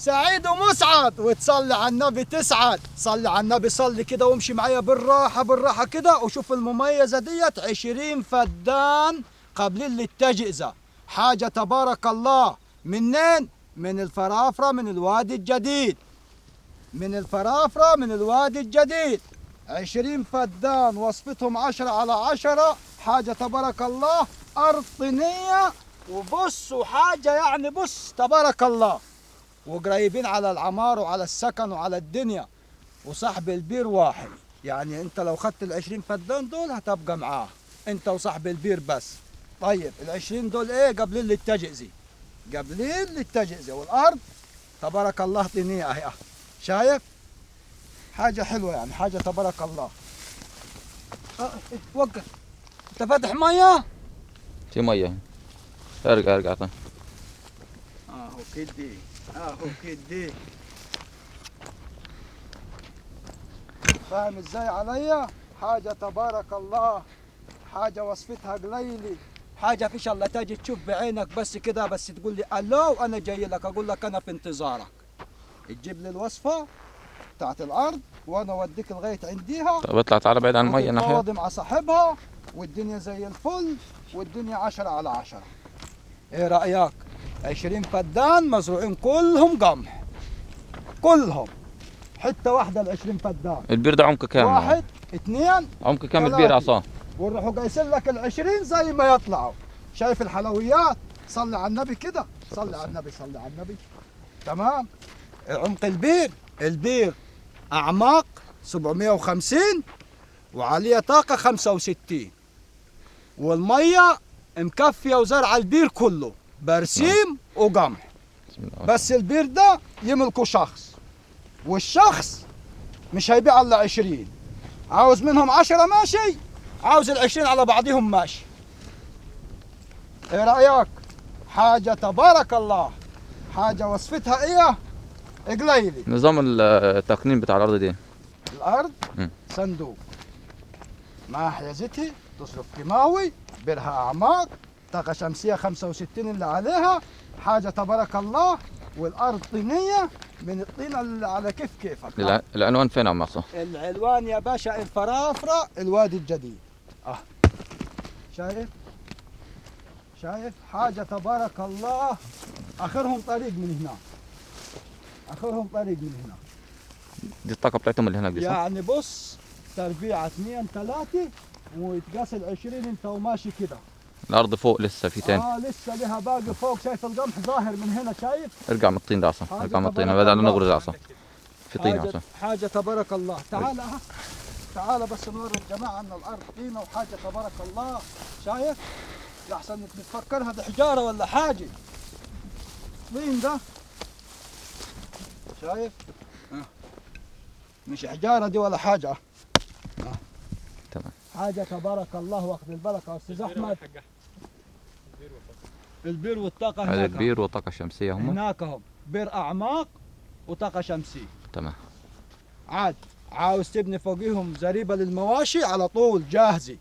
سعيد ومسعد، وتصلي على النبي تسعد. صلي على النبي، صلي كده وامشي معايا بالراحة بالراحة كده، وشوف المميزة ديت 20 فدان قابلين للتجهيزة. حاجة تبارك الله. منين؟ من الفرافرة، من الوادي الجديد. من الفرافرة من الوادي الجديد. 20 فدان وصفتهم 10/10. حاجة تبارك الله، أرض طينية وبص، وحاجة يعني بص تبارك الله، وقريبين على العمار وعلى السكن وعلى الدنيا. وصاحب البير واحد، يعني انت لو خدت ال20 فدان دول هتبقى معاه انت وصاحب البير بس. طيب ال20 دول ايه؟ قابلين للتجهيزة، قابلين للتجهيزة. والارض تبارك الله طينية اهي. شايف؟ حاجة حلوة يعني، حاجة تبارك الله. وقف، انت فاتح مية؟ في ميه. ارجع طيب. اهو كده، اهو كده. فاهم ازاي عليا؟ حاجة تبارك الله، حاجة وصفتها قليلة، حاجة فيش الله تجي تشوف بعينك بس كده، بس تقول لي الو وانا جاي لك، اقول لك انا في انتظارك. تجيب لي الوصفة بتاعت الارض وانا اوديك لغاية عنديها. طب اطلع تعالى بعيد عن الميه ناحيه. وتتفاوض مع صاحبها والدنيا زي الفل، والدنيا 10/10. ايه رأيك؟ 20 فدان مزروعين كلهم قمح، كلهم حتة واحدة. ال20 فدان البير ده عمقه كام؟ 1 2 عمق كام 3. البير عصام؟ ونروحوا قايسين لك ال20 زي ما يطلعوا. شايف الحلويات؟ صلي على النبي كده، صلي على النبي، صلي على النبي. تمام. عمق البير أعماق 750 وعليها طاقة 65، والمية مكفية وزرع البير كله برسيم وقمح. بس البير ده يملكه شخص، والشخص مش هيبيع الا 20. عاوز منهم 10 ماشي، عاوز ال20 على بعضهم ماشي. ايه رأيك؟ حاجة تبارك الله، حاجة وصفتها ايه؟ قليلة. نظام التقنين بتاع الارض دي؟ الارض صندوق مع حيازتها، تصرف كيماوي، بيرها اعماق، طاقة شمسية 65 اللي عليها. حاجة تبارك الله. والارض طينية من الطينة اللي على كيفك. العنوان فين يا عم عصام؟ العنوان يا باشا الفرافرة، الوادي الجديد. شايف؟ شايف؟ حاجة تبارك الله. اخرهم طريق من هنا، اخرهم طريق من هنا. دي الطاقه بتاعتهم اللي هناك دي صح؟ يعني بص، تربيعة 2 3 ويتقاس ال20 انت وماشي كده. الارض فوق لسه في تاني. لسه لها باقي فوق. شايف القمح ظاهر من هنا؟ شايف؟ ارجع من الطين ده عصام، حاجة ارجع من الطين، تبارك بدل الله. نغرز عصام. في طين عصام. حاجة تبارك الله. تعال تعال بس نوري الجماعة ان الارض طينة وحاجة تبارك الله. شايف؟ لحسن انك بتفكرها بحجارة ولا حاجة. طين ده. شايف؟ مش حجارة دي ولا حاجة. تمام. حاجة تبارك الله، واخد البركة. استاذ احمد، البير والطاقة هناك. هذا البير وطاقه شمسيه هم هناك هم بير اعماق وطاقة شمسية. تمام. عاد عاوز تبني فوقيهم زريبة للمواشي على طول جاهزة.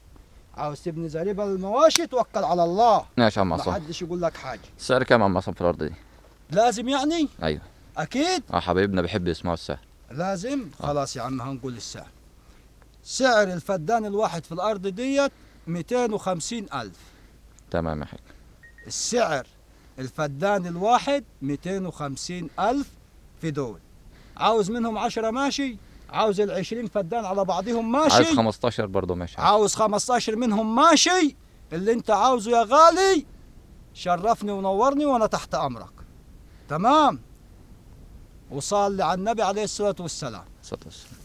عاوز تبني زريبة للمواشي توكل على الله، ماشي يا عم ما عصام. حدش يقول لك حاجة. السعر كام يا عم عصام في الارض دي؟ لازم يعني؟ ايوه. اكيد حبايبنا بيحب يسمعوا السعر. لازم. خلاص يا عم هنقول السعر. سعر الفدان الواحد في الارض ديت 250,000. تمام يا حاج. السعر الفدان الواحد 250,000 في دول. عاوز منهم 10 ماشي، عاوز ال20 فدان على بعضهم ماشي، عايز 15 برضه ماشي. عاوز 15 منهم ماشي. اللي انت عاوزه يا غالي شرفني ونورني وانا تحت امرك. تمام. وصلي على النبي عليه الصلاة والسلام. صلى الله عليه وسلم.